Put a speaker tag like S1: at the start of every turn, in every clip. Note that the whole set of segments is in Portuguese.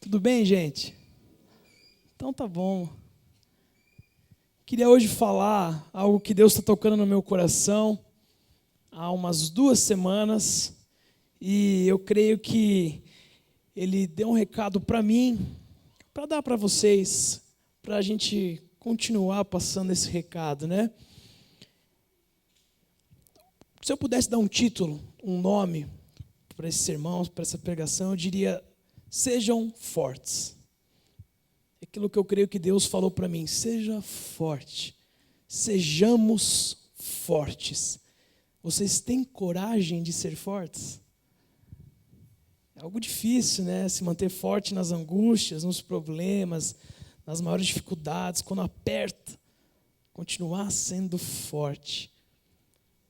S1: Tudo bem, gente? Então tá bom. Queria hoje falar algo que Deus está tocando no meu coração há umas 2 semanas e eu creio que Ele deu um recado para mim, para dar para vocês, para a gente continuar passando esse recado, né? Se eu pudesse dar um título, um nome para esse sermão, para essa pregação, eu diria: sejam fortes. É aquilo que eu creio que Deus falou para mim: seja forte, sejamos fortes. Vocês têm coragem de ser fortes? É algo difícil, né? Se manter forte nas angústias, nos problemas, nas maiores dificuldades, quando aperta, continuar sendo forte.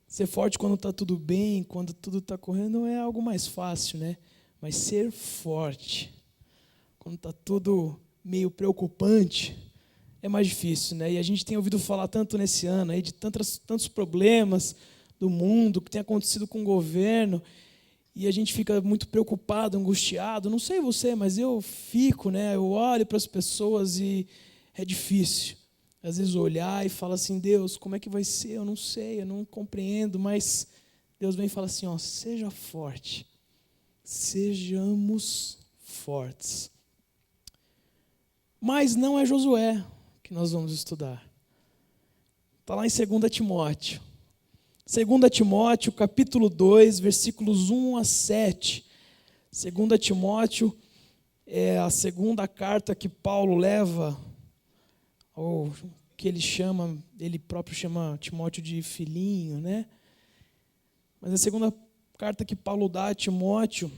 S1: Ser forte quando está tudo bem, quando tudo está correndo, é algo mais fácil, né? Mas ser forte, quando está tudo meio preocupante, é mais difícil, né? E a gente tem ouvido falar tanto nesse ano aí de tantos problemas do mundo que tem acontecido com o governo, e a gente fica muito preocupado, angustiado. Não sei você, mas eu fico, né? Eu olho para as pessoas e é difícil. Às vezes olhar e falar assim: Deus, como é que vai ser? Eu não sei, eu não compreendo, mas Deus vem e fala assim: ó, seja forte, sejamos fortes. Mas não é Josué que nós vamos estudar. Está lá em 2 Timóteo. 2 Timóteo, capítulo 2, versículos 1 a 7. 2 Timóteo é a segunda carta que Paulo leva, ou que ele próprio chama Timóteo de filhinho, né? Mas a segunda carta que Paulo dá a Timóteo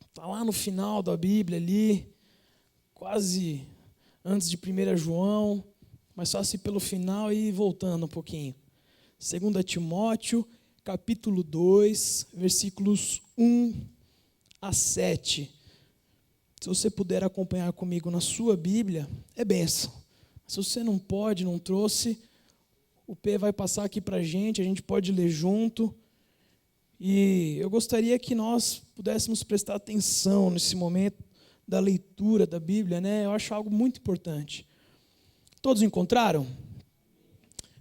S1: está lá no final da Bíblia ali, quase antes de 1 João, mas só assim pelo final e voltando um pouquinho. 2 Timóteo, capítulo 2, versículos 1 a 7. Se você puder acompanhar comigo na sua Bíblia, é bênção. Se você não pode, não trouxe, o P vai passar aqui para a gente pode ler junto. E eu gostaria que nós pudéssemos prestar atenção nesse momento da leitura da Bíblia, né? Eu acho algo muito importante. Todos encontraram?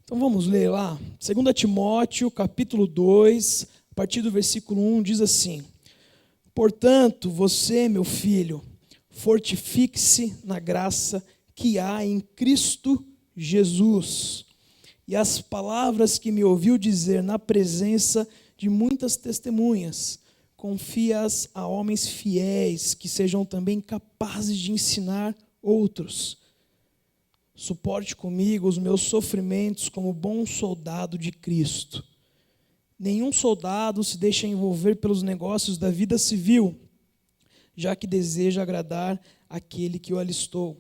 S1: Então vamos ler lá. 2 Timóteo, capítulo 2, a partir do versículo 1, diz assim: portanto, você, meu filho, fortifique-se na graça que há em Cristo Jesus. E as palavras que me ouviu dizer na presença de muitas testemunhas, confia-as a homens fiéis, que sejam também capazes de ensinar outros. Suporte comigo os meus sofrimentos como bom soldado de Cristo. Nenhum soldado se deixa envolver pelos negócios da vida civil, já que deseja agradar aquele que o alistou.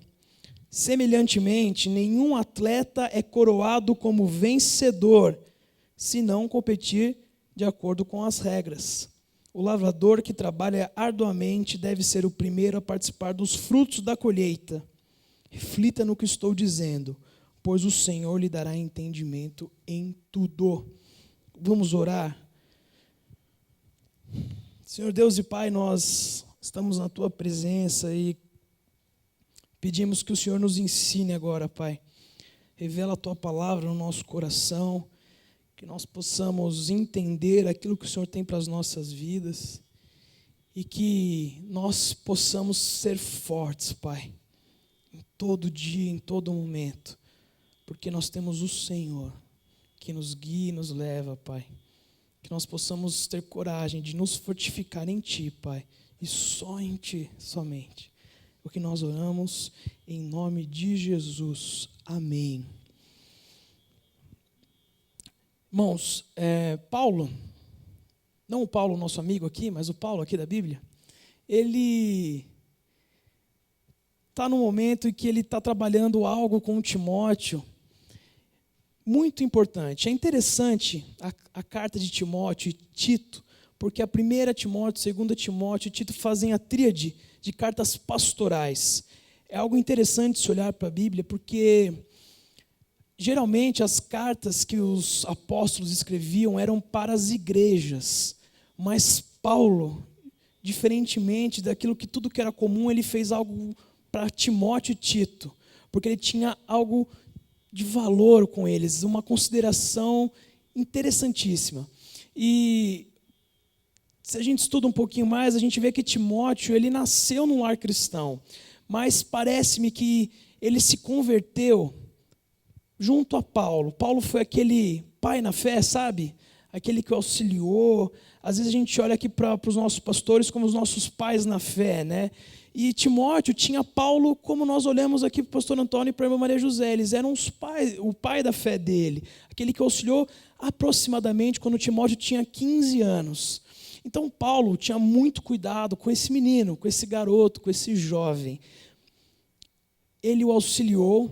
S1: Semelhantemente, nenhum atleta é coroado como vencedor, se não competir de acordo com as regras. O lavrador que trabalha arduamente deve ser o primeiro a participar dos frutos da colheita. Reflita no que estou dizendo, pois o Senhor lhe dará entendimento em tudo. Vamos orar. Senhor Deus e Pai, nós estamos na Tua presença e pedimos que o Senhor nos ensine agora, Pai. Revela a Tua palavra no nosso coração, que nós possamos entender aquilo que o Senhor tem para as nossas vidas e que nós possamos ser fortes, Pai, em todo dia, em todo momento, porque nós temos o Senhor que nos guia e nos leva, Pai. Que nós possamos ter coragem de nos fortificar em Ti, Pai, e só em Ti, somente. O que nós oramos em nome de Jesus. Amém. Irmãos, Paulo, não o Paulo, nosso amigo aqui, mas o Paulo aqui da Bíblia, ele está no momento em que ele está trabalhando algo com Timóteo, muito importante. É interessante a carta de Timóteo e Tito, porque a 1 Timóteo, 2 Timóteo e Tito fazem a tríade de cartas pastorais. É algo interessante se olhar para a Bíblia, porque geralmente as cartas que os apóstolos escreviam eram para as igrejas, mas Paulo diferentemente daquilo que tudo que era comum, ele fez algo para Timóteo e Tito, porque ele tinha algo de valor com eles, uma consideração interessantíssima. E se a gente estuda um pouquinho mais, a gente vê que Timóteo, ele nasceu num lar cristão, mas parece-me que ele se converteu junto a Paulo. Paulo foi aquele pai na fé, sabe? Aquele que auxiliou. Às vezes a gente olha aqui para os nossos pastores como os nossos pais na fé, né? E Timóteo tinha Paulo, como nós olhamos aqui para o pastor Antônio e para a irmã Maria José. Eles eram os pais, o pai da fé dele, aquele que auxiliou aproximadamente quando Timóteo tinha 15 anos. Então Paulo tinha muito cuidado com esse menino, com esse garoto, com esse jovem. Ele o auxiliou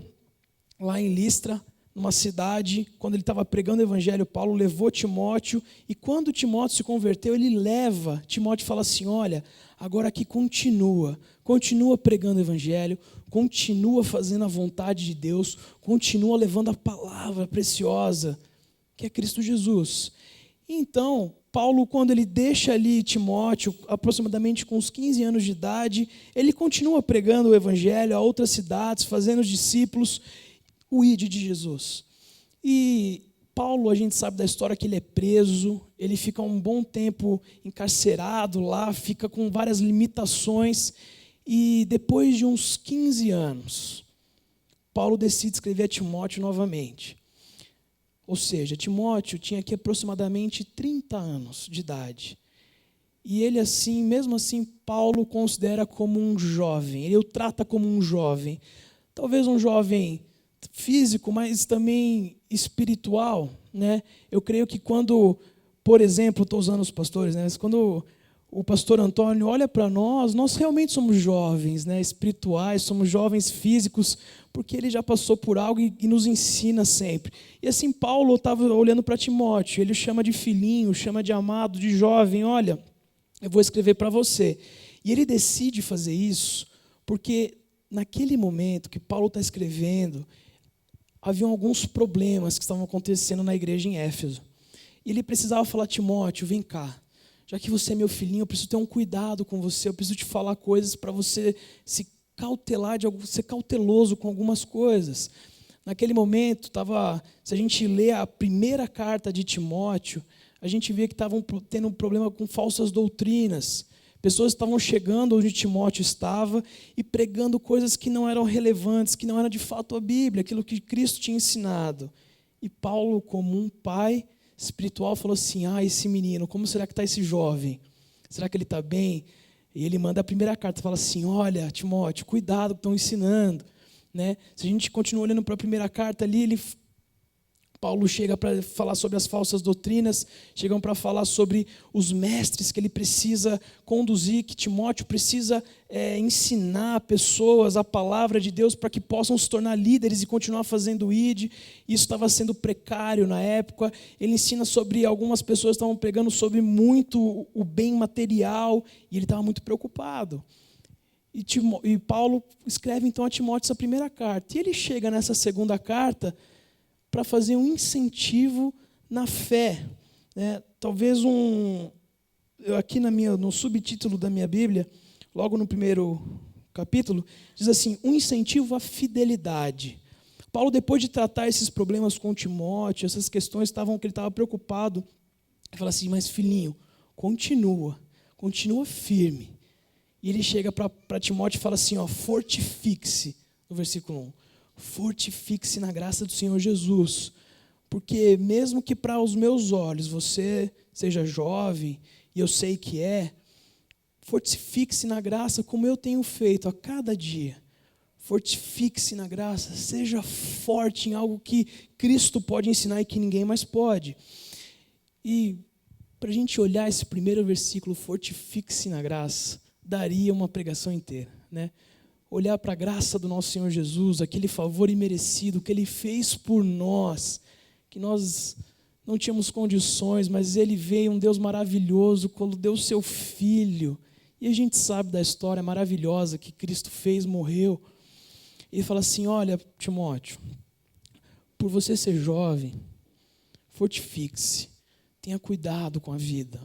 S1: lá em Listra, numa cidade, quando ele estava pregando o evangelho, Paulo levou Timóteo, e quando Timóteo se converteu, ele leva, Timóteo fala assim, olha, agora aqui continua pregando o evangelho, continua fazendo a vontade de Deus, continua levando a palavra preciosa, que é Cristo Jesus. Então, Paulo, quando ele deixa ali Timóteo, aproximadamente com uns 15 anos de idade, ele continua pregando o evangelho a outras cidades, fazendo discípulos, o ID de Jesus. E Paulo, a gente sabe da história que ele é preso, ele fica um bom tempo encarcerado lá, fica com várias limitações, e depois de uns 15 anos, Paulo decide escrever a Timóteo novamente. Ou seja, Timóteo tinha aqui aproximadamente 30 anos de idade. E ele assim, mesmo assim, Paulo o considera como um jovem, ele o trata como um jovem. Talvez um jovem físico, mas também espiritual, né? Eu creio que quando, por exemplo, estou usando os pastores, né? Mas quando o pastor Antônio olha para nós realmente somos jovens, né? Espirituais, somos jovens físicos, porque ele já passou por algo e nos ensina sempre. E assim, Paulo estava olhando para Timóteo, ele chama de filhinho, chama de amado, de jovem, olha, eu vou escrever para você. E ele decide fazer isso, porque naquele momento que Paulo está escrevendo, haviam alguns problemas que estavam acontecendo na igreja em Éfeso. E ele precisava falar, Timóteo, vem cá. Já que você é meu filhinho, eu preciso ter um cuidado com você, eu preciso te falar coisas para você se cautelar, ser cauteloso com algumas coisas. Naquele momento, se a gente lê a primeira carta de Timóteo, a gente vê que estavam tendo um problema com falsas doutrinas. Pessoas estavam chegando onde Timóteo estava e pregando coisas que não eram relevantes, que não era de fato a Bíblia, aquilo que Cristo tinha ensinado. E Paulo, como um pai espiritual, falou assim, esse menino, como será que está esse jovem? Será que ele está bem? E ele manda a primeira carta, fala assim, olha, Timóteo, cuidado que estão ensinando. Né? Se a gente continua olhando para a primeira carta ali, Paulo chega para falar sobre as falsas doutrinas, chegam para falar sobre os mestres que ele precisa conduzir, que Timóteo precisa ensinar pessoas a palavra de Deus para que possam se tornar líderes e continuar fazendo o ID. Isso estava sendo precário na época. Ele ensina sobre, algumas pessoas estavam pregando sobre muito o bem material e ele estava muito preocupado. E Paulo escreve então a Timóteo essa primeira carta. E ele chega nessa segunda carta para fazer um incentivo na fé. Né? Talvez aqui no subtítulo da minha Bíblia, logo no primeiro capítulo, diz assim, um incentivo à fidelidade. Paulo, depois de tratar esses problemas com Timóteo, essas questões que ele estava preocupado, ele fala assim, mas filhinho, continua firme. E ele chega para Timóteo e fala assim, fortifique-se, no versículo 1. Fortifique-se na graça do Senhor Jesus, porque mesmo que para os meus olhos você seja jovem, e eu sei que fortifique-se na graça como eu tenho feito a cada dia. Fortifique-se na graça, seja forte em algo que Cristo pode ensinar e que ninguém mais pode. E para a gente olhar esse primeiro versículo, fortifique-se na graça, daria uma pregação inteira, né? Olhar para a graça do nosso Senhor Jesus, aquele favor imerecido que Ele fez por nós, que nós não tínhamos condições, mas Ele veio, um Deus maravilhoso, quando deu o seu Filho, e a gente sabe da história maravilhosa que Cristo fez, morreu. Ele fala assim, olha, Timóteo, por você ser jovem, fortifique-se, tenha cuidado com a vida,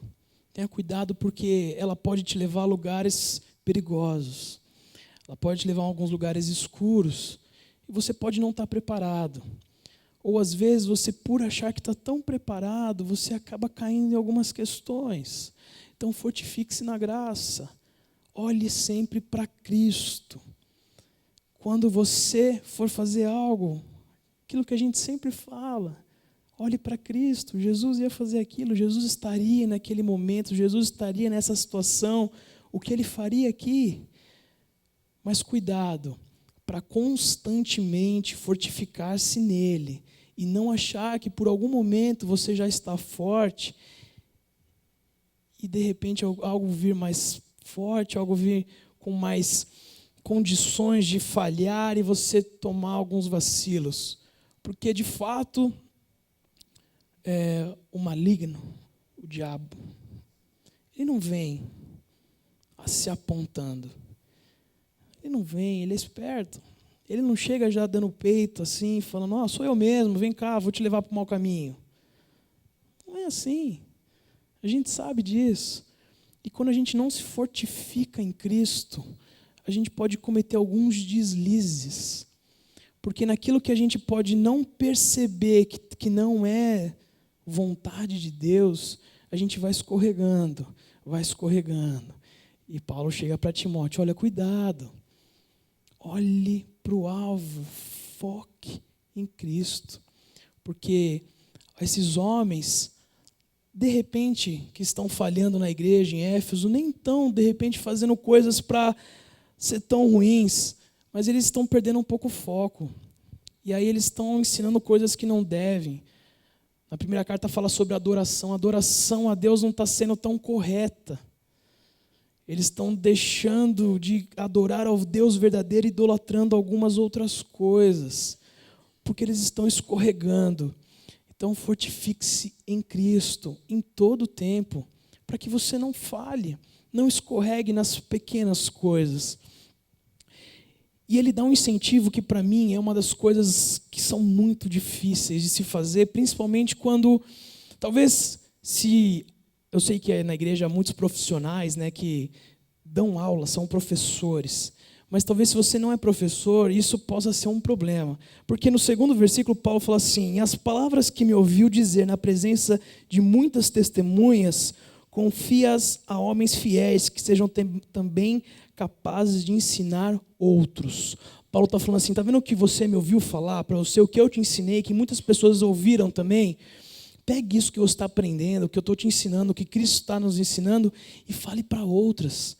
S1: Tenha cuidado porque ela pode te levar a lugares perigosos. Ela pode te levar a alguns lugares escuros e você pode não estar preparado. Ou às vezes você, por achar que está tão preparado, você acaba caindo em algumas questões. Então fortifique-se na graça. Olhe sempre para Cristo. Quando você for fazer algo, aquilo que a gente sempre fala, olhe para Cristo. Jesus ia fazer aquilo, Jesus estaria naquele momento, Jesus estaria nessa situação. O que Ele faria aqui? Mas cuidado, para constantemente fortificar-se nele e não achar que por algum momento você já está forte e de repente algo vir mais forte, algo vir com mais condições de falhar e você tomar alguns vacilos. Porque de fato, o maligno, o diabo, ele não vem se apontando. Ele não vem, ele é esperto. Ele não chega já dando peito assim, falando, sou eu mesmo, vem cá, vou te levar para o mau caminho. Não é assim. A gente sabe disso. E quando a gente não se fortifica em Cristo, a gente pode cometer alguns deslizes. Porque naquilo que a gente pode não perceber que não é vontade de Deus, a gente vai escorregando. E Paulo chega para Timóteo, olha, cuidado. Olhe para o alvo, foque em Cristo. Porque esses homens, de repente, que estão falhando na igreja em Éfeso, nem estão, de repente, fazendo coisas para ser tão ruins, mas eles estão perdendo um pouco o foco. E aí eles estão ensinando coisas que não devem. Na primeira carta fala sobre adoração. A adoração a Deus não está sendo tão correta. Eles estão deixando de adorar ao Deus verdadeiro e idolatrando algumas outras coisas, porque eles estão escorregando. Então fortifique-se em Cristo em todo o tempo, para que você não falhe, não escorregue nas pequenas coisas. E ele dá um incentivo que para mim é uma das coisas que são muito difíceis de se fazer, principalmente quando, talvez, eu sei que na igreja há muitos profissionais, né, que dão aula, são professores. Mas talvez se você não é professor, isso possa ser um problema. Porque no segundo versículo, Paulo fala assim, as palavras que me ouviu dizer na presença de muitas testemunhas, confia-as a homens fiéis, que sejam também capazes de ensinar outros. Paulo está falando assim, está vendo o que você me ouviu falar para você, o que eu te ensinei, que muitas pessoas ouviram também? Pegue isso que você está aprendendo, o que eu estou te ensinando, o que Cristo está nos ensinando e fale para outras.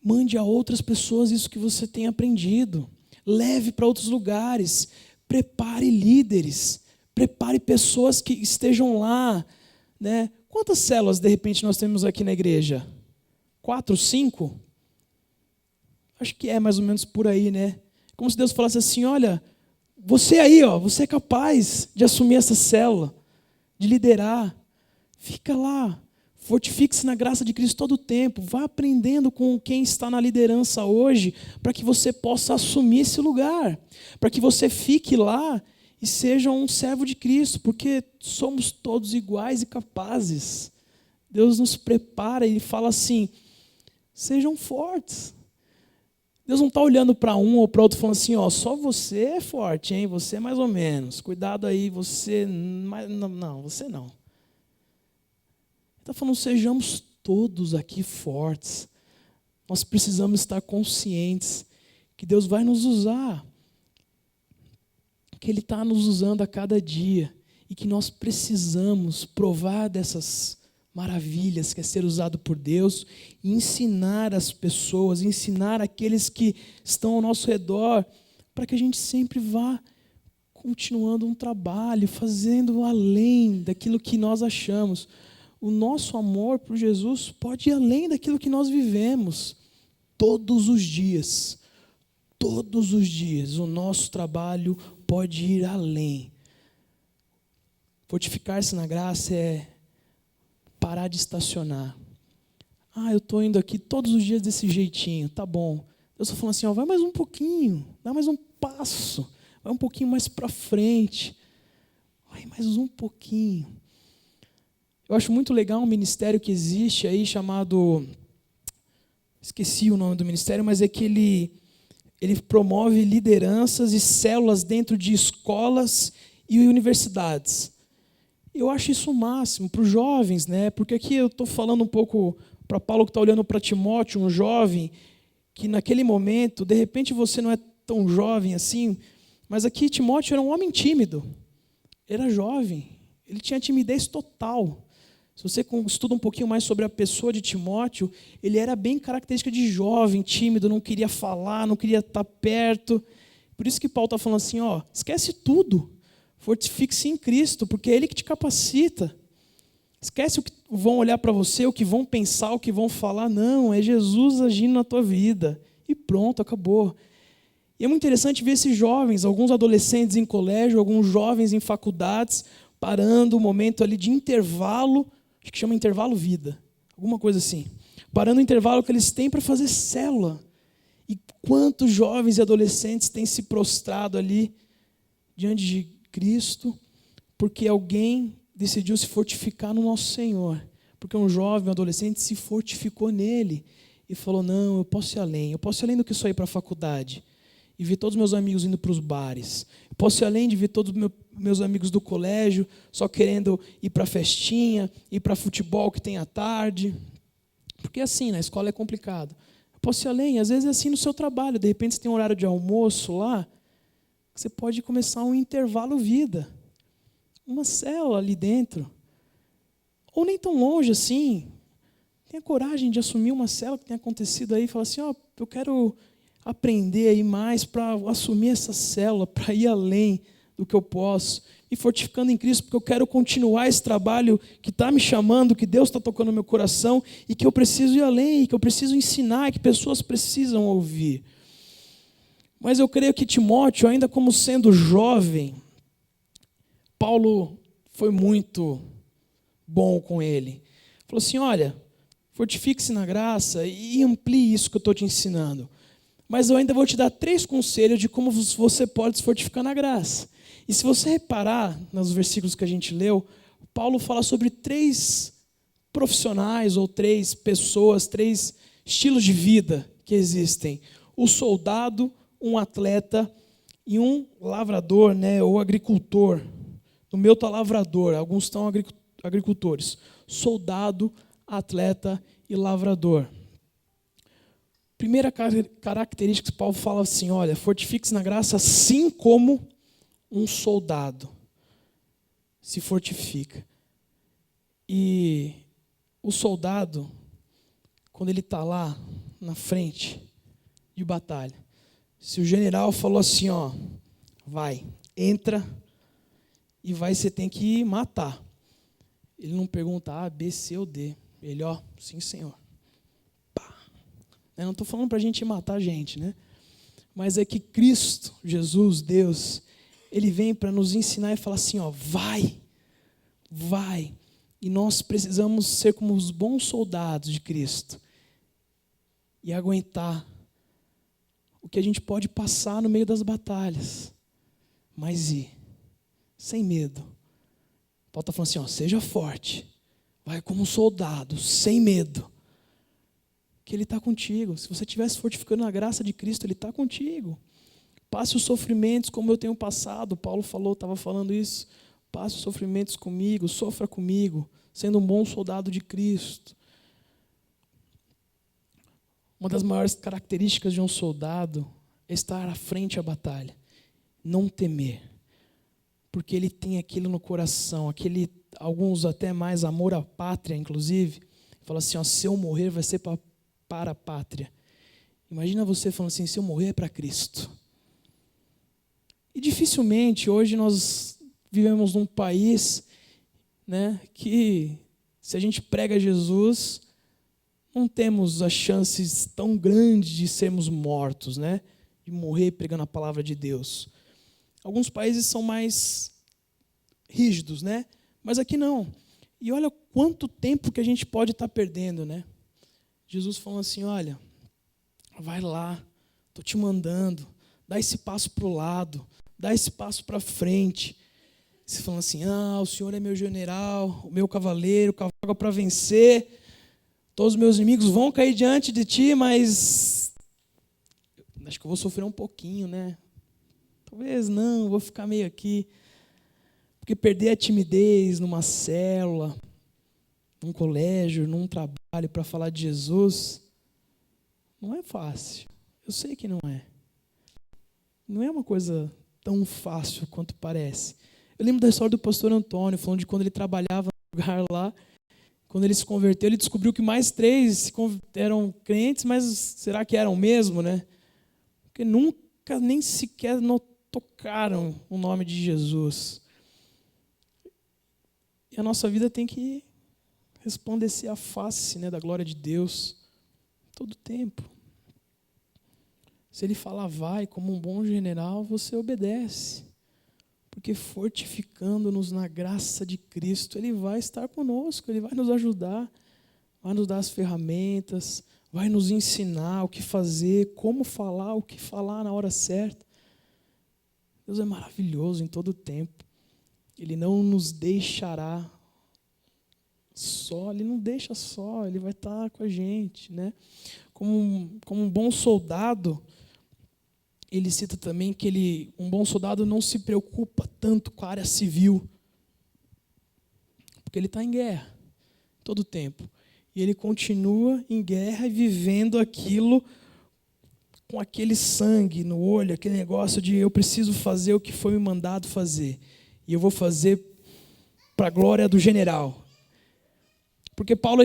S1: Mande a outras pessoas isso que você tem aprendido. Leve para outros lugares. Prepare líderes. Prepare pessoas que estejam lá. Né? Quantas células, de repente, nós temos aqui na igreja? 4, 5? Acho que é mais ou menos por aí, né? Como se Deus falasse assim, olha, você aí, você é capaz de assumir essa célula, de liderar. Fica lá. Fortifique-se na graça de Cristo todo o tempo. Vá aprendendo com quem está na liderança hoje, para que você possa assumir esse lugar. Para que você fique lá e seja um servo de Cristo, porque somos todos iguais e capazes. Deus nos prepara e fala assim, sejam fortes. Deus não está olhando para um ou para outro falando assim, só você é forte, hein? Você é mais ou menos. Cuidado aí, você... Não, você não. Está falando, sejamos todos aqui fortes. Nós precisamos estar conscientes que Deus vai nos usar, que Ele está nos usando a cada dia e que nós precisamos provar dessas maravilhas que é ser usado por Deus e ensinar as pessoas, ensinar aqueles que estão ao nosso redor, para que a gente sempre vá continuando um trabalho, fazendo além daquilo que nós achamos. O nosso amor por Jesus pode ir além daquilo que nós vivemos. Todos os dias, o nosso trabalho pode ir além. Fortificar-se na graça é parar de estacionar. Eu estou indo aqui todos os dias desse jeitinho, tá bom. Deus está falando assim, vai mais um pouquinho, dá mais um passo, vai um pouquinho mais para frente, vai mais um pouquinho. Eu acho muito legal um ministério que existe aí chamado... Esqueci o nome do ministério, mas é que ele promove lideranças e células dentro de escolas e universidades. Eu acho isso o máximo para os jovens, né? Porque aqui eu estou falando um pouco para Paulo que está olhando para Timóteo, um jovem, que naquele momento, de repente você não é tão jovem assim, mas aqui Timóteo era um homem tímido, era jovem, ele tinha timidez total. Se você estuda um pouquinho mais sobre a pessoa de Timóteo, ele era bem característica de jovem, tímido, não queria falar, não queria estar perto. Por isso que Paulo está falando assim, esquece tudo, fortifique-se em Cristo, porque é Ele que te capacita. Esquece o que vão olhar para você, o que vão pensar, o que vão falar. Não, é Jesus agindo na tua vida. E pronto, acabou. E é muito interessante ver esses jovens, alguns adolescentes em colégio, alguns jovens em faculdades, parando o momento ali de intervalo, acho que chama intervalo vida, alguma coisa assim. Parando o intervalo que eles têm para fazer célula. E quantos jovens e adolescentes têm se prostrado ali diante de Cristo, porque alguém decidiu se fortificar no nosso Senhor. Porque um jovem, um adolescente se fortificou nele e falou, não, eu posso ir além do que só ir para a faculdade e ver todos os meus amigos indo para os bares. Eu posso ir além de ver todos os meus amigos do colégio só querendo ir para a festinha, ir para futebol que tem à tarde. Porque assim, na escola é complicado. Eu posso ir além, às vezes é assim no seu trabalho. De repente você tem um horário de almoço lá, você pode começar um intervalo vida. Uma célula ali dentro. Ou nem tão longe assim. Tenha coragem de assumir uma célula que tem acontecido aí e falar assim, eu quero aprender aí mais para assumir essa célula, para ir além do que eu posso, e fortificando em Cristo, porque eu quero continuar esse trabalho que está me chamando, que Deus está tocando no meu coração, e que eu preciso ir além, que eu preciso ensinar, que pessoas precisam ouvir. Mas eu creio que Timóteo, ainda como sendo jovem, Paulo foi muito bom com ele. Falou assim, olha, fortifique-se na graça e amplie isso que eu estou te ensinando. Mas eu ainda vou te dar 3 conselhos de como você pode se fortificar na graça. E se você reparar nos versículos que a gente leu, Paulo fala sobre 3 profissionais ou 3 pessoas, 3 estilos de vida que existem. O soldado, um atleta e um lavrador, né, ou agricultor. No meu está lavrador, alguns estão agricultores. Soldado, atleta e lavrador. Primeira característica que Paulo fala assim, olha, fortifique-se na graça assim como um soldado se fortifica. E o soldado, quando ele está lá na frente de batalha, se o general falou assim, vai, entra e você tem que matar. Ele não pergunta A, B, C ou D. Ele, sim senhor. Eu não estou falando para a gente matar a gente, né? Mas é que Cristo, Jesus, Deus, Ele vem para nos ensinar e falar assim, vai. E nós precisamos ser como os bons soldados de Cristo e aguentar o que a gente pode passar no meio das batalhas, mas ir, sem medo. Paulo está falando assim, seja forte, vai como um soldado, sem medo. Que Ele está contigo. Se você estiver se fortificando na graça de Cristo, Ele está contigo. Passe os sofrimentos como eu tenho passado. Paulo estava falando isso. Passe os sofrimentos comigo, sofra comigo, sendo um bom soldado de Cristo. Uma das maiores características de um soldado é estar à frente à batalha, não temer, porque ele tem aquilo no coração, alguns até mais amor à pátria, inclusive. Fala assim, se eu morrer vai ser para a pátria. Imagina você falando assim, se eu morrer é para Cristo. E dificilmente hoje nós vivemos num país, né, que se a gente prega Jesus, não temos as chances tão grandes de sermos mortos, né, de morrer pregando a palavra de Deus. Alguns países são mais rígidos, né, mas aqui não. E olha quanto tempo que a gente pode estar perdendo, né? Jesus falou assim, olha, vai lá, estou te mandando, dá esse passo para o lado, dá esse passo para frente. Você falando assim, o Senhor é meu general, o meu cavaleiro, cavalo para vencer. Todos os meus inimigos vão cair diante de ti, mas acho que eu vou sofrer um pouquinho, né? Talvez não, vou ficar meio aqui. Porque perder a timidez numa célula, num colégio, num trabalho para falar de Jesus, não é fácil. Eu sei que não é. Não é uma coisa tão fácil quanto parece. Eu lembro da história do pastor Antônio, falando de quando ele trabalhava no lugar lá, quando ele se converteu, ele descobriu que mais 3 eram crentes, mas será que eram mesmo, né? Porque nunca, nem sequer tocaram o nome de Jesus. E a nossa vida tem que resplandecer a face, né, da glória de Deus todo tempo. Se ele falar vai, como um bom general, você obedece. Porque fortificando-nos na graça de Cristo, Ele vai estar conosco, Ele vai nos ajudar, vai nos dar as ferramentas, vai nos ensinar o que fazer, como falar, o que falar na hora certa. Deus é maravilhoso em todo o tempo. Ele não nos deixará só, Ele não deixa só, Ele vai estar com a gente, né? Como um bom soldado, ele cita também que um bom soldado não se preocupa tanto com a área civil, porque ele está em guerra todo o tempo. E ele continua em guerra e vivendo aquilo com aquele sangue no olho, aquele negócio de eu preciso fazer o que foi me mandado fazer. E eu vou fazer para a glória do general. Porque Paulo,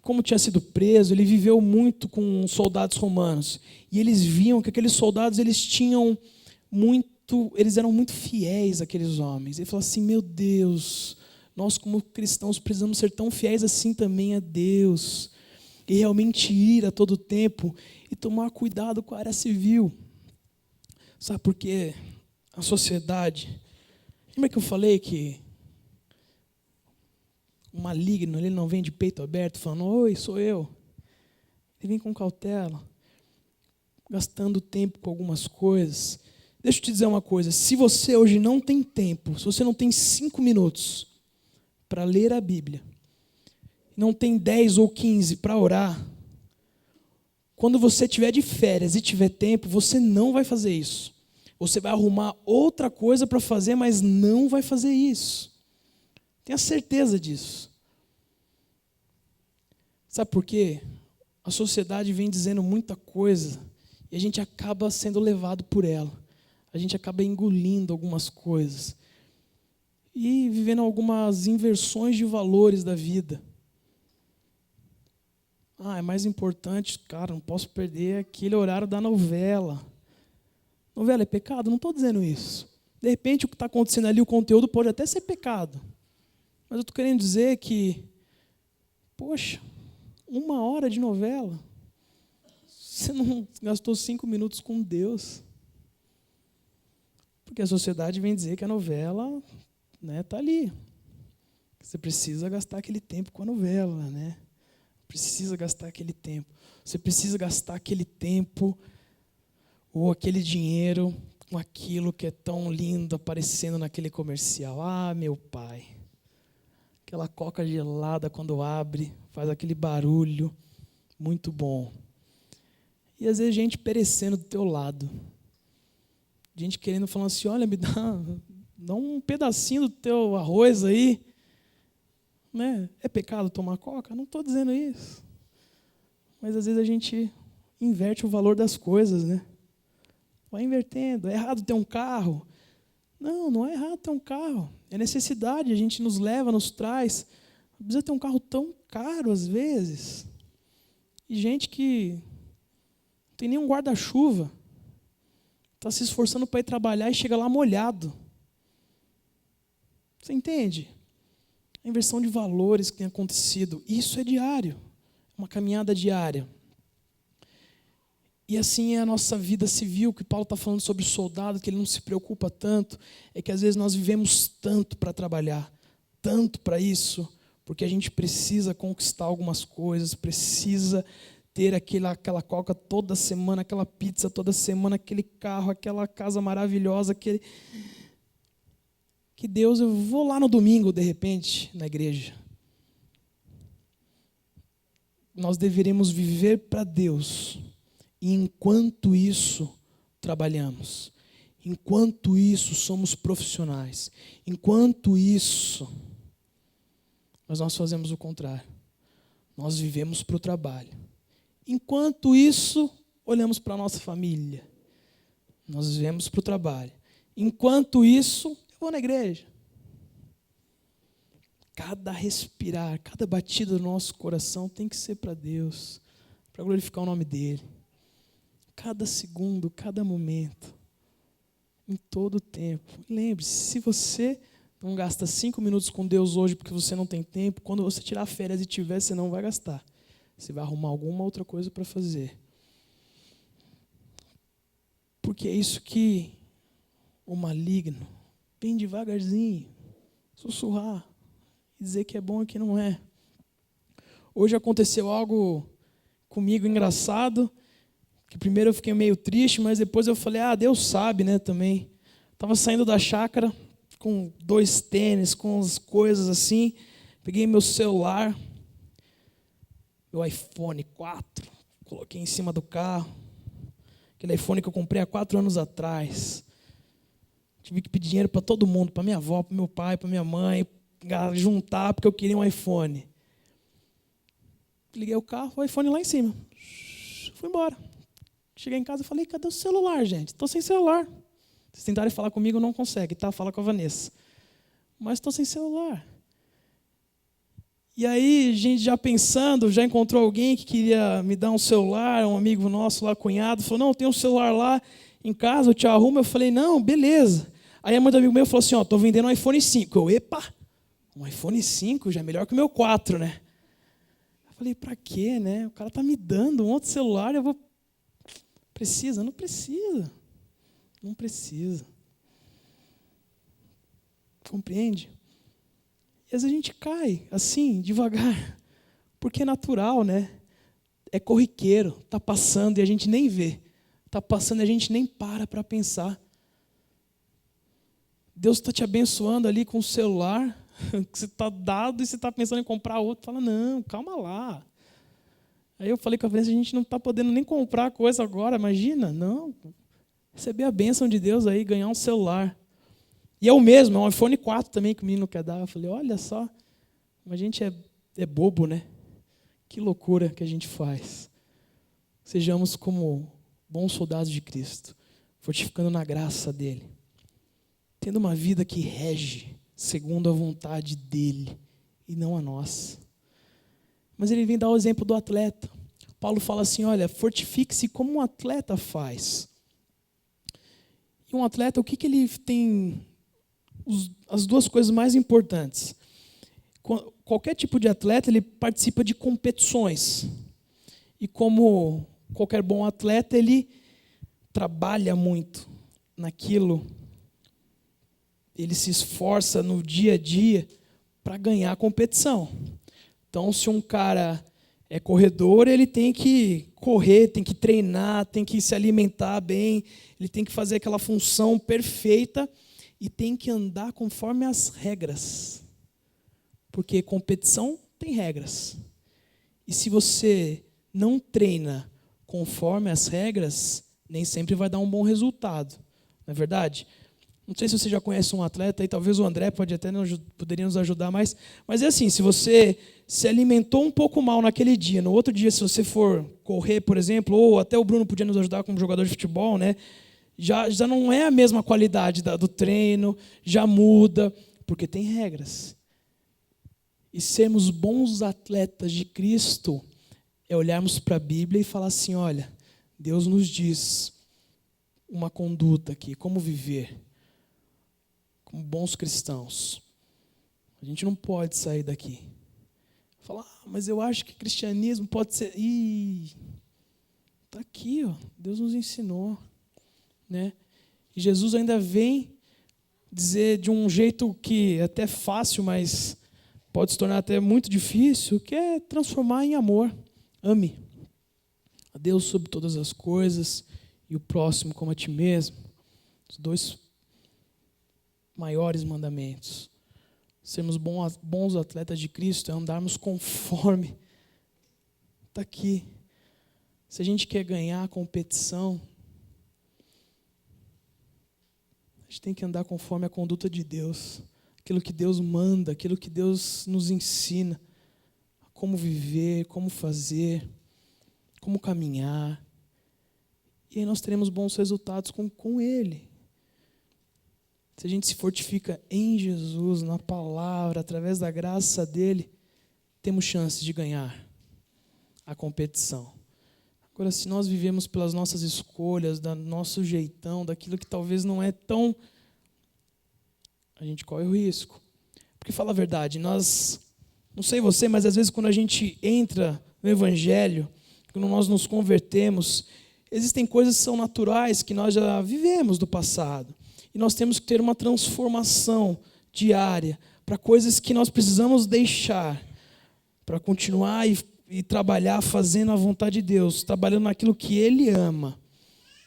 S1: como tinha sido preso, ele viveu muito com soldados romanos. E eles viam que aqueles soldados, eles eram muito fiéis àqueles homens. Ele falou assim, meu Deus, nós como cristãos precisamos ser tão fiéis assim também a Deus. E realmente ir a todo tempo e tomar cuidado com a área civil. Sabe por quê? A sociedade... Lembra que eu falei que o maligno, ele não vem de peito aberto falando, oi, sou eu. Ele vem com cautela, gastando tempo com algumas coisas. Deixa eu te dizer uma coisa, se você hoje não tem tempo, se você não tem 5 minutos para ler a Bíblia, não tem 10 ou 15 para orar, quando você estiver de férias e tiver tempo, você não vai fazer isso. Você vai arrumar outra coisa para fazer, mas não vai fazer isso. Tenha certeza disso. Sabe por quê? A sociedade vem dizendo muita coisa e a gente acaba sendo levado por ela. A gente acaba engolindo algumas coisas e vivendo algumas inversões de valores da vida. É mais importante, cara, não posso perder aquele horário da novela. Novela é pecado? Não estou dizendo isso. De repente, o que está acontecendo ali, o conteúdo pode até ser pecado. Mas eu estou querendo dizer que, poxa, 1 hora de novela, você não gastou 5 minutos com Deus. Porque a sociedade vem dizer que a novela está ali. Você precisa gastar aquele tempo com a novela, né? Precisa gastar aquele tempo. Você precisa gastar aquele tempo ou aquele dinheiro com aquilo que é tão lindo aparecendo naquele comercial. Meu pai. Aquela coca gelada quando abre, faz aquele barulho. Muito bom. E às vezes gente perecendo do teu lado. Gente querendo, falando assim, olha, me dá um pedacinho do teu arroz aí. Né? É pecado tomar coca? Não estou dizendo isso. Mas às vezes a gente inverte o valor das coisas, né? Vai invertendo. É errado ter um carro? Não é errado ter um carro. É necessidade, a gente nos leva, nos traz. Não precisa ter um carro tão caro às vezes. E gente que não tem nem um guarda-chuva. Está se esforçando para ir trabalhar e chega lá molhado. Você entende? A inversão de valores que tem acontecido. Isso é diário. Uma caminhada diária. E assim é a nossa vida civil, que Paulo está falando sobre o soldado, que ele não se preocupa tanto, é que às vezes nós vivemos tanto para trabalhar, tanto para isso, porque a gente precisa conquistar algumas coisas, precisa ter aquela coca toda semana, aquela pizza toda semana, aquele carro, aquela casa maravilhosa, que que Deus, eu vou lá no domingo, de repente, na igreja. Nós deveríamos viver para Deus. E enquanto isso, trabalhamos. Enquanto isso, somos profissionais. Enquanto isso, mas nós fazemos o contrário. Nós vivemos para o trabalho. Enquanto isso, olhamos para a nossa família. Nós vivemos para o trabalho. Enquanto isso, eu vou na igreja. Cada respirar, cada batida do nosso coração tem que ser para Deus, para glorificar o nome dEle. Cada segundo, cada momento, em todo o tempo. Lembre-se, se você não gasta 5 minutos com Deus hoje porque você não tem tempo, quando você tirar férias e tiver, você não vai gastar. Você vai arrumar alguma outra coisa para fazer. Porque é isso que o maligno, bem devagarzinho, sussurrar, e dizer que é bom e que não é. Hoje aconteceu algo comigo engraçado, que primeiro eu fiquei meio triste, mas depois eu falei, Deus sabe, né, também. Estava saindo da chácara com 2 tênis, com as coisas assim, peguei meu celular, meu iPhone 4, coloquei em cima do carro, aquele iPhone que eu comprei há 4 anos atrás. Tive que pedir dinheiro para todo mundo, para minha avó, para meu pai, para minha mãe, juntar porque eu queria um iPhone. Liguei o carro, o iPhone lá em cima. Fui embora. Cheguei em casa e falei, cadê o celular, gente? Estou sem celular. Vocês tentarem falar comigo, não conseguem, tá? Fala com a Vanessa. Mas estou sem celular. E aí, gente já pensando, já encontrou alguém que queria me dar um celular, um amigo nosso lá, cunhado, falou, não, tem um celular lá em casa, eu te arrumo. Eu falei, não, beleza. Aí a mãe do amigo meu falou assim, estou vendendo um iPhone 5. Eu, epa, um iPhone 5 já é melhor que o meu 4, né? Eu falei, para quê, né? O cara está me dando um outro celular, eu vou... Precisa? Não precisa. Não precisa. Compreende? E às vezes a gente cai, assim, devagar, porque é natural, né? É corriqueiro, está passando e a gente nem vê. Está passando e a gente nem para pensar. Deus está te abençoando ali com o celular, que você está dado e você está pensando em comprar outro. Fala, não, calma lá. Aí eu falei com a Vanessa, a gente não está podendo nem comprar coisa agora, imagina? Não, receber a bênção de Deus aí, ganhar um celular. E é o mesmo, é um iPhone 4 também que o menino quer dar. Eu falei, olha só, a gente é bobo, né? Que loucura que a gente faz. Sejamos como bons soldados de Cristo, fortificando na graça dEle, tendo uma vida que rege segundo a vontade dEle e não a nossa. Mas ele vem dar o exemplo do atleta. Paulo fala assim, olha, fortifique-se como um atleta faz. E um atleta, o que ele tem... As 2 coisas mais importantes. Qualquer tipo de atleta, ele participa de competições. E como qualquer bom atleta, ele trabalha muito naquilo. Ele se esforça no dia a dia para ganhar a competição. Então, se um cara é corredor, ele tem que correr, tem que treinar, tem que se alimentar bem, ele tem que fazer aquela função perfeita e tem que andar conforme as regras. Porque competição tem regras. E se você não treina conforme as regras, nem sempre vai dar um bom resultado. Não é verdade? Não sei se você já conhece um atleta, e talvez o André poderia nos ajudar mais. Mas é assim, se você se alimentou um pouco mal naquele dia, no outro dia, se você for correr, por exemplo, ou até o Bruno podia nos ajudar como jogador de futebol, né? Já não é a mesma qualidade do treino, já muda, porque tem regras. E sermos bons atletas de Cristo é olharmos para a Bíblia e falar assim, olha, Deus nos diz uma conduta aqui, como viver como bons cristãos. A gente não pode sair daqui. Falar, mas eu acho que cristianismo pode ser... Está aqui, ó. Deus nos ensinou. Né? E Jesus ainda vem dizer de um jeito que é até fácil, mas pode se tornar até muito difícil, que é transformar em amor. Ame a Deus sobre todas as coisas e o próximo como a ti mesmo. Os 2 maiores mandamentos. Sermos bons atletas de Cristo é andarmos conforme. Está aqui. Se a gente quer ganhar a competição, a gente tem que andar conforme a conduta de Deus. Aquilo que Deus manda, aquilo que Deus nos ensina. Como viver, como fazer, como caminhar. E aí nós teremos bons resultados com Ele. Se a gente se fortifica em Jesus, na palavra, através da graça dEle, temos chance de ganhar a competição. Agora, se nós vivemos pelas nossas escolhas, do nosso jeitão, daquilo que talvez não é tão... a gente corre o risco. Porque, fala a verdade, nós... não sei você, mas às vezes quando a gente entra no Evangelho, quando nós nos convertemos, existem coisas que são naturais, que nós já vivemos do passado. E nós temos que ter uma transformação diária para coisas que nós precisamos deixar, para continuar e trabalhar fazendo a vontade de Deus, trabalhando naquilo que Ele ama,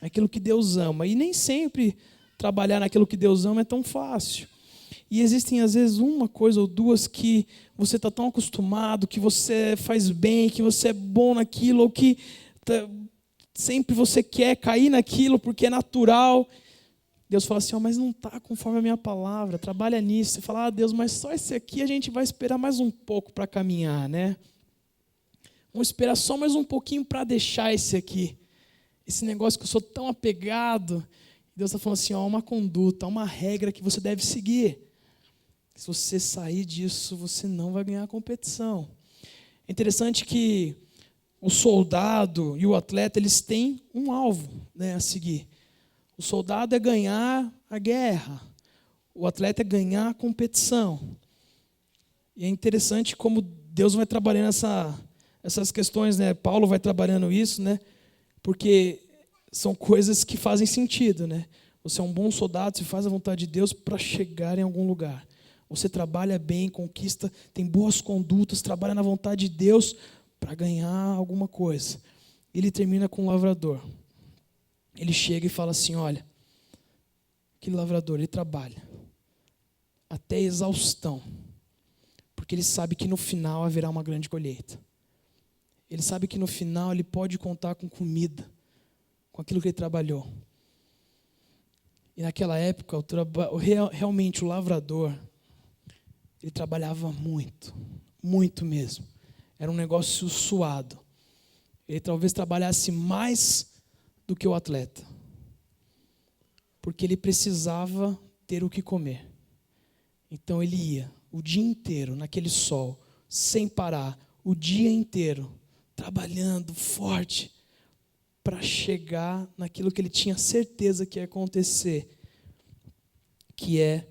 S1: naquilo que Deus ama. E nem sempre trabalhar naquilo que Deus ama é tão fácil. E existem, às vezes, uma coisa ou duas que você está tão acostumado, que você faz bem, que você é bom naquilo, ou que sempre você quer cair naquilo porque é natural. Deus fala assim, mas não está conforme a minha palavra, trabalha nisso. Você fala, Deus, mas só esse aqui a gente vai esperar mais um pouco para caminhar, né? Vamos esperar só mais um pouquinho para deixar esse aqui. Esse negócio que eu sou tão apegado. Deus está falando assim, uma conduta, uma regra que você deve seguir. Se você sair disso, você não vai ganhar a competição. É interessante que o soldado e o atleta, eles têm um alvo, né, a seguir. O soldado é ganhar a guerra. O atleta é ganhar a competição. E é interessante como Deus vai trabalhando essas questões, né? Paulo vai trabalhando isso, né? Porque são coisas que fazem sentido, né? Você é um bom soldado, você faz a vontade de Deus para chegar em algum lugar. Você trabalha bem, conquista, tem boas condutas, trabalha na vontade de Deus para ganhar alguma coisa. Ele termina com o lavrador. Ele chega e fala assim, olha, aquele lavrador, ele trabalha até exaustão, porque ele sabe que no final haverá uma grande colheita. Ele sabe que no final ele pode contar com comida, com aquilo que ele trabalhou. E naquela época, realmente o lavrador, ele trabalhava muito, muito mesmo. Era um negócio suado. Ele talvez trabalhasse mais do que o atleta, porque ele precisava ter o que comer. Então ele ia o dia inteiro naquele sol, sem parar, o dia inteiro, trabalhando forte, para chegar naquilo que ele tinha certeza que ia acontecer, que é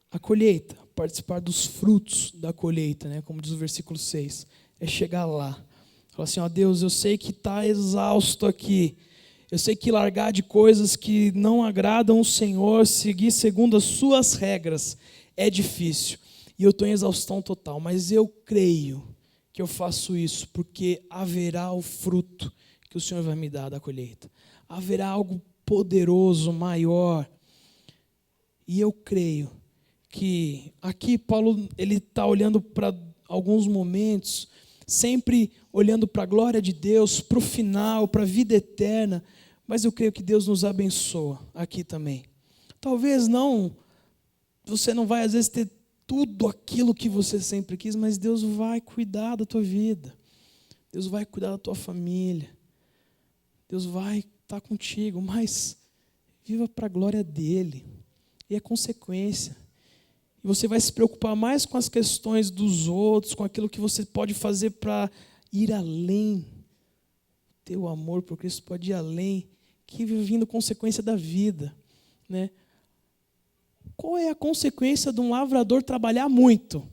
S1: a colheita, participar dos frutos da colheita, né? Como diz o versículo 6, é chegar lá. Fala assim, Deus, eu sei que está exausto aqui, eu sei que largar de coisas que não agradam o Senhor, seguir segundo as suas regras, é difícil. E eu estou em exaustão total, mas eu creio que eu faço isso, porque haverá o fruto que o Senhor vai me dar da colheita. Haverá algo poderoso, maior. E eu creio que aqui Paulo ele está olhando para alguns momentos, sempre olhando para a glória de Deus, para o final, para a vida eterna, mas eu creio que Deus nos abençoa aqui também. Talvez você não vai às vezes ter tudo aquilo que você sempre quis, mas Deus vai cuidar da tua vida, Deus vai cuidar da tua família, Deus vai estar contigo, mas viva para a glória dEle, e é consequência. E você vai se preocupar mais com as questões dos outros, com aquilo que você pode fazer para ir além. Teu amor por Cristo pode ir além, que vindo consequência da vida, né? Qual é a consequência de um lavrador trabalhar muito?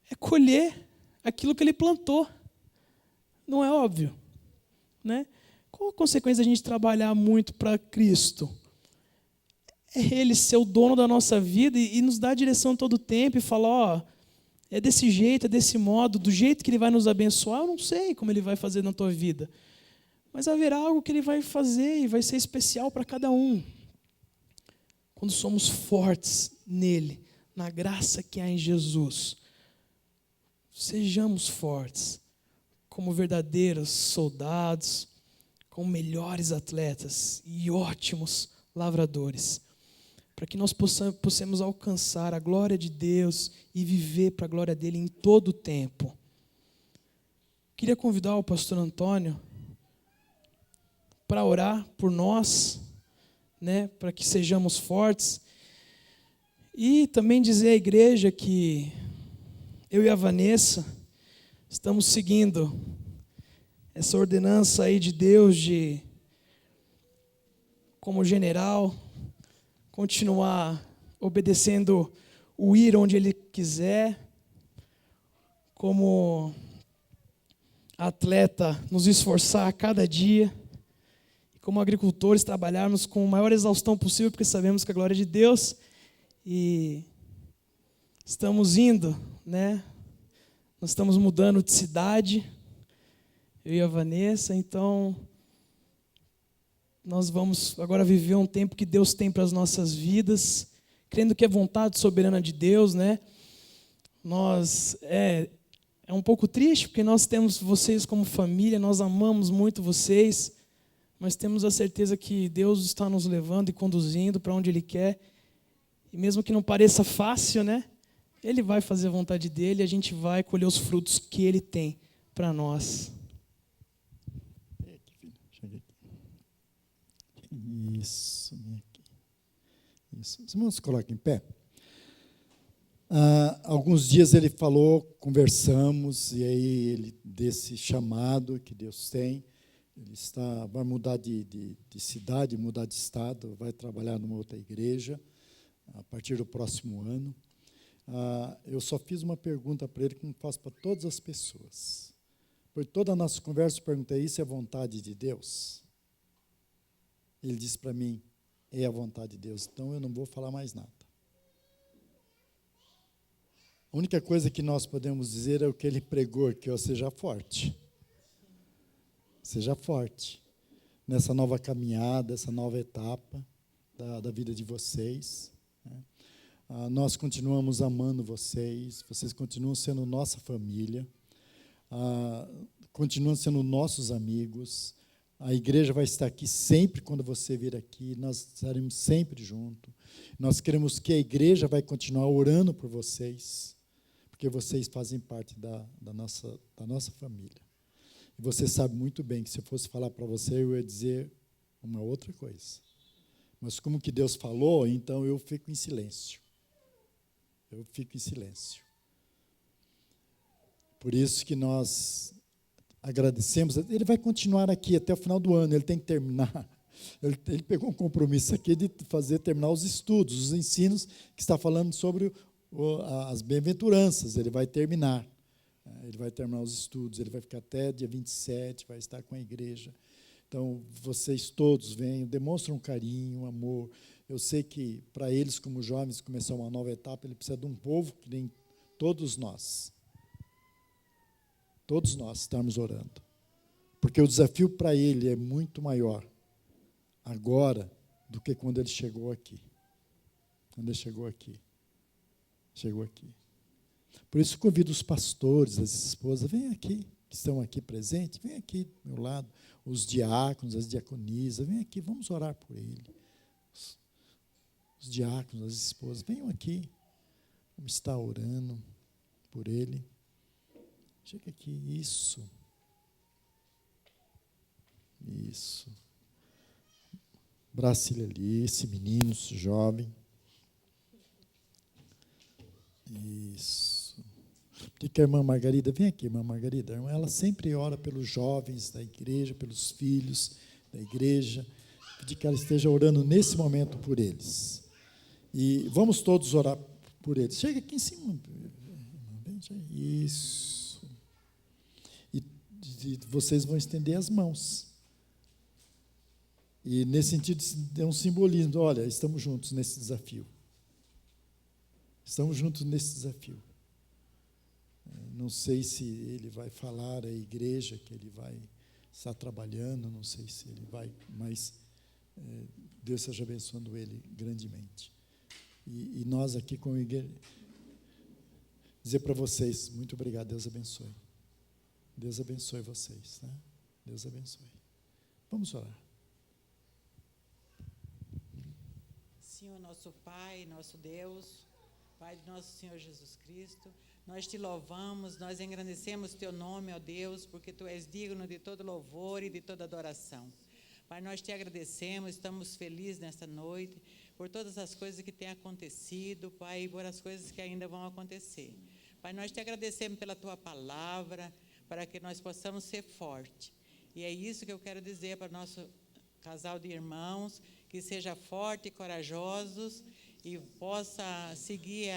S1: É colher aquilo que ele plantou. Não é óbvio, né? Qual a consequência da gente trabalhar muito para Cristo? É Ele ser o dono da nossa vida e nos dar a direção todo o tempo e falar, é desse jeito, é desse modo, do jeito que Ele vai nos abençoar, eu não sei como Ele vai fazer na tua vida. Mas haverá algo que Ele vai fazer e vai ser especial para cada um. quando somos fortes nele, na graça que há em Jesus, sejamos fortes, como verdadeiros soldados, como melhores atletas e ótimos lavradores, para que nós possamos alcançar a glória de Deus e viver para a glória dele em todo o tempo. Queria convidar o pastor Antônio para orar por nós, né, para que sejamos fortes, e também dizer à igreja que eu e a Vanessa estamos seguindo essa ordenança aí de Deus de, como general, continuar obedecendo o ir onde Ele quiser, como atleta, nos esforçar a cada dia, e como agricultores trabalharmos com a maior exaustão possível, porque sabemos que a glória é de Deus, e estamos indo, né? Nós estamos mudando de cidade, eu e a Vanessa, então nós vamos agora viver um tempo que Deus tem para as nossas vidas, crendo que é vontade soberana de Deus, né? É um pouco triste, porque nós temos vocês como família, nós amamos muito vocês, mas temos a certeza que Deus está nos levando e conduzindo para onde Ele quer, e mesmo que não pareça fácil, né? Ele vai fazer a vontade dEle e a gente vai colher os frutos que Ele tem para nós.
S2: Isso, vem aqui. Isso. Os irmãos se coloquem em pé. Alguns dias ele falou, conversamos, e aí ele, desse chamado que Deus tem, ele vai mudar de cidade, mudar de estado, vai trabalhar numa outra igreja a partir do próximo ano. Eu só fiz uma pergunta para ele, como faço para todas as pessoas. Por toda a nossa conversa, eu perguntei: isso é vontade de Deus? Ele disse para mim: é a vontade de Deus, então eu não vou falar mais nada. A única coisa que nós podemos dizer é o que ele pregou, que seja forte. Seja forte nessa nova caminhada, essa nova etapa da vida de vocês, né? Nós continuamos amando vocês, vocês continuam sendo nossa família, continuam sendo nossos amigos. A igreja vai estar aqui sempre quando você vir aqui, nós estaremos sempre juntos. Nós queremos que a igreja vai continuar orando por vocês, porque vocês fazem parte da nossa família. E você sabe muito bem que se eu fosse falar para você, eu ia dizer uma outra coisa. Mas como que Deus falou, então eu fico em silêncio. Eu fico em silêncio. Por isso que nós agradecemos. Ele vai continuar aqui até o final do ano, ele tem que terminar. Ele pegou um compromisso aqui de terminar os estudos, os ensinos, que está falando sobre as bem-aventuranças. Ele vai terminar. Ele vai terminar os estudos, ele vai ficar até dia 27, vai estar com a igreja. Então, vocês todos venham, demonstram carinho, amor. Eu sei que, para eles, como jovens, começar uma nova etapa, ele precisa de um povo que nem todos nós. Todos nós estamos orando. Porque o desafio para ele é muito maior agora do que quando ele chegou aqui. Quando ele chegou aqui. Chegou aqui. Por isso, convido os pastores, as esposas, venham aqui, que estão aqui presentes, venham aqui do meu lado, os diáconos, as diaconisas, venham aqui, vamos orar por ele. Os diáconos, as esposas, venham aqui, vamos estar orando por ele. Chega aqui, isso. Isso. Brasília ali, esse menino, esse jovem. Isso. Diga que a irmã Margarida, vem aqui, irmã Margarida. Ela sempre ora pelos jovens da igreja, pelos filhos da igreja. Pedir que ela esteja orando nesse momento por eles. E vamos todos orar por eles. Chega aqui em cima. Isso. E vocês vão estender as mãos. E nesse sentido, é um simbolismo. Olha, estamos juntos nesse desafio. Estamos juntos nesse desafio. Não sei se ele vai falar à igreja que ele vai estar trabalhando, não sei se ele vai, mas Deus esteja abençoando ele grandemente. E nós aqui como igreja, dizer para vocês, muito obrigado, Deus abençoe. Deus abençoe vocês, né? Deus abençoe. Vamos orar.
S3: Senhor, nosso Pai, nosso Deus, Pai de nosso Senhor Jesus Cristo, nós te louvamos, nós engrandecemos teu nome, ó Deus, porque tu és digno de todo louvor e de toda adoração. Pai, nós te agradecemos, estamos felizes nesta noite, por todas as coisas que têm acontecido, Pai, e por as coisas que ainda vão acontecer. Pai, nós te agradecemos pela tua palavra, para que nós possamos ser fortes. E é isso que eu quero dizer para o nosso casal de irmãos, que seja forte e corajosos e possa seguir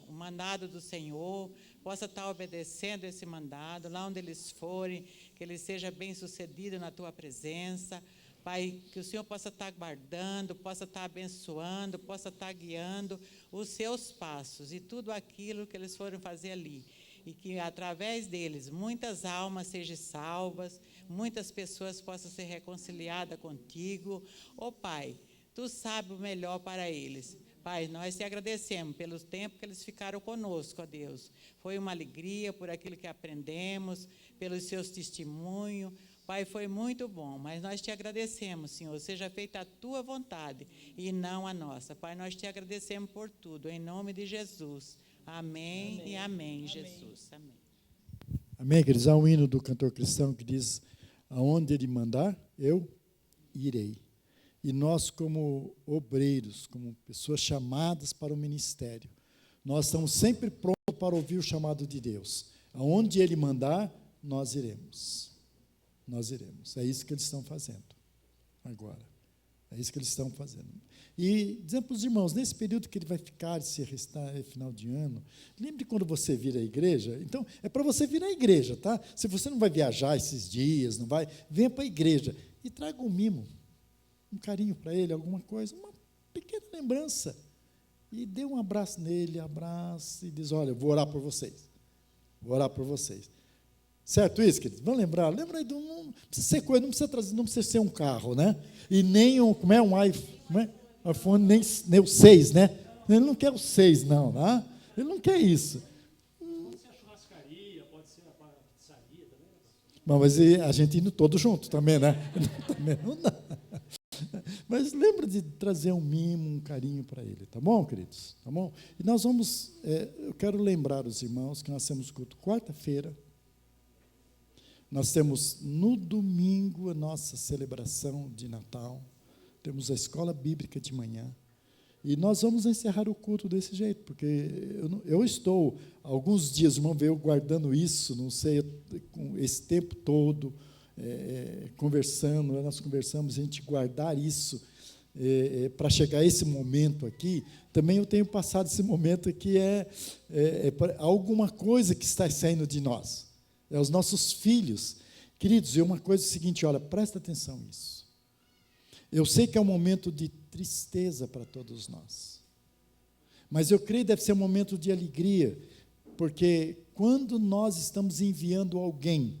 S3: o mandado do Senhor, possa estar obedecendo esse mandado, lá onde eles forem, que eles sejam bem-sucedidos na tua presença. Pai, que o Senhor possa estar guardando, possa estar abençoando, possa estar guiando os seus passos e tudo aquilo que eles forem fazer ali. E que, através deles, muitas almas sejam salvas, muitas pessoas possam ser reconciliadas contigo. Ó Pai, tu sabes o melhor para eles. Pai, nós te agradecemos pelo tempo que eles ficaram conosco, ó Deus. Foi uma alegria por aquilo que aprendemos, pelos seus testemunhos. Pai, foi muito bom, mas nós te agradecemos, Senhor, seja feita a tua vontade e não a nossa. Pai, nós te agradecemos por tudo, em nome de Jesus. Amém, amém. E amém, Jesus. Amém.
S2: Amém, queridos. Há um hino do cantor cristão que diz, aonde ele mandar, eu irei. E nós, como obreiros, como pessoas chamadas para o ministério, nós estamos sempre prontos para ouvir o chamado de Deus. Aonde ele mandar, nós iremos. Nós iremos. É isso que eles estão fazendo agora. É isso que eles estão fazendo. E, dizendo para os irmãos, nesse período que ele vai ficar, se restar final de ano, lembre quando você vir à igreja. Então, é para você vir à igreja, tá? Se você não vai viajar esses dias, não vai, venha para a igreja e traga um mimo, um carinho para ele, alguma coisa, uma pequena lembrança. E dê um abraço nele, abraça e diz, olha, eu vou orar por vocês. Vou orar por vocês. Certo isso, queridos? Vamos lembrar? Lembra aí, não precisa ser coisa, não precisa trazer, não precisa ser um carro, né? E nem um iPhone, nem o 6, né? Ele não quer o 6, não, né? Ele não quer isso.
S4: Pode ser a churrascaria, pode ser a pizzaria também.
S2: Mas a gente indo todo junto também, né? Também não dá. Mas lembra de trazer um mimo, um carinho para ele, tá bom, queridos? Tá bom? E nós vamos, eu quero lembrar os irmãos que nós temos culto quarta-feira. Nós temos no domingo a nossa celebração de Natal, temos a escola bíblica de manhã, e nós vamos encerrar o culto desse jeito, porque eu estou, alguns dias, irmão, veio guardando isso, não sei, com esse tempo todo, conversando, nós conversamos, a gente guardar isso, para chegar a esse momento aqui, também eu tenho passado esse momento que alguma coisa que está saindo de nós. Os nossos filhos. Queridos, uma coisa é o seguinte, olha, presta atenção nisso. Eu sei que é um momento de tristeza para todos nós, mas eu creio que deve ser um momento de alegria, porque quando nós estamos enviando alguém,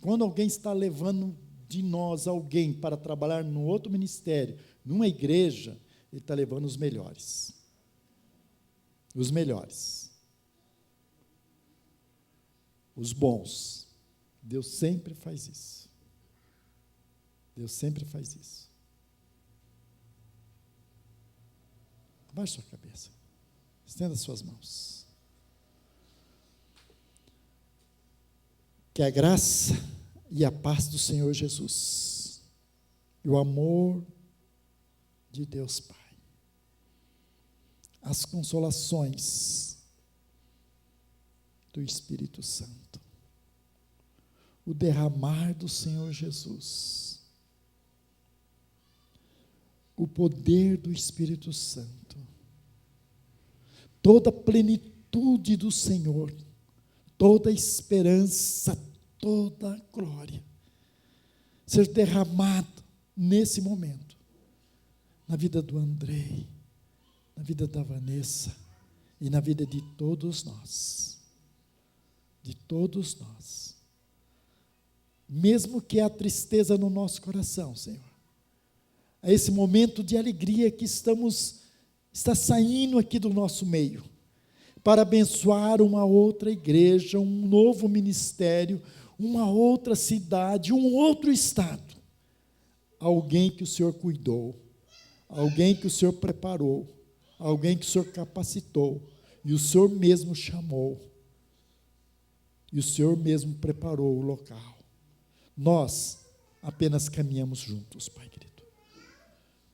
S2: quando alguém está levando de nós alguém para trabalhar no outro ministério, numa igreja, ele está levando os melhores. Os melhores. Os bons. Deus sempre faz isso. Deus sempre faz isso. Abaixe sua cabeça. Estenda suas mãos. Que a graça e a paz do Senhor Jesus e o amor de Deus Pai, as consolações do Espírito Santo, o derramar do Senhor Jesus, o poder do Espírito Santo, toda a plenitude do Senhor, toda a esperança, toda a glória, ser derramado nesse momento, na vida do Andrei, na vida da Vanessa e na vida de todos nós. De todos nós. Mesmo que há tristeza no nosso coração, Senhor, a esse momento de alegria que está saindo aqui do nosso meio, para abençoar uma outra igreja, um novo ministério, uma outra cidade, um outro estado. Alguém que o Senhor cuidou, alguém que o Senhor preparou, alguém que o Senhor capacitou, e o Senhor mesmo chamou, e o Senhor mesmo preparou o local. Nós apenas caminhamos juntos, Pai querido.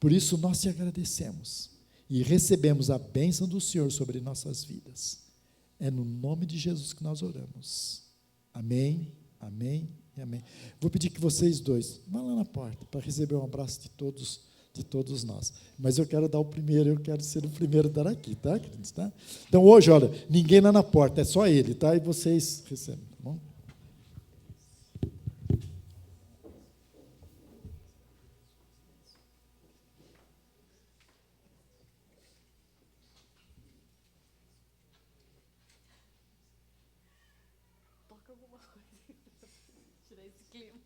S2: Por isso nós te agradecemos e recebemos a bênção do Senhor sobre nossas vidas. É no nome de Jesus que nós oramos. Amém, amém e amém. Vou pedir que vocês dois vão lá na porta para receber um abraço de todos nós. Mas eu quero dar o primeiro, eu quero ser o primeiro a dar aqui, tá, queridos? Tá? Então hoje, olha, ninguém lá na porta, é só ele, tá? E vocês recebem, tá bom?
S5: Toca alguma coisa. Tirar esse clima.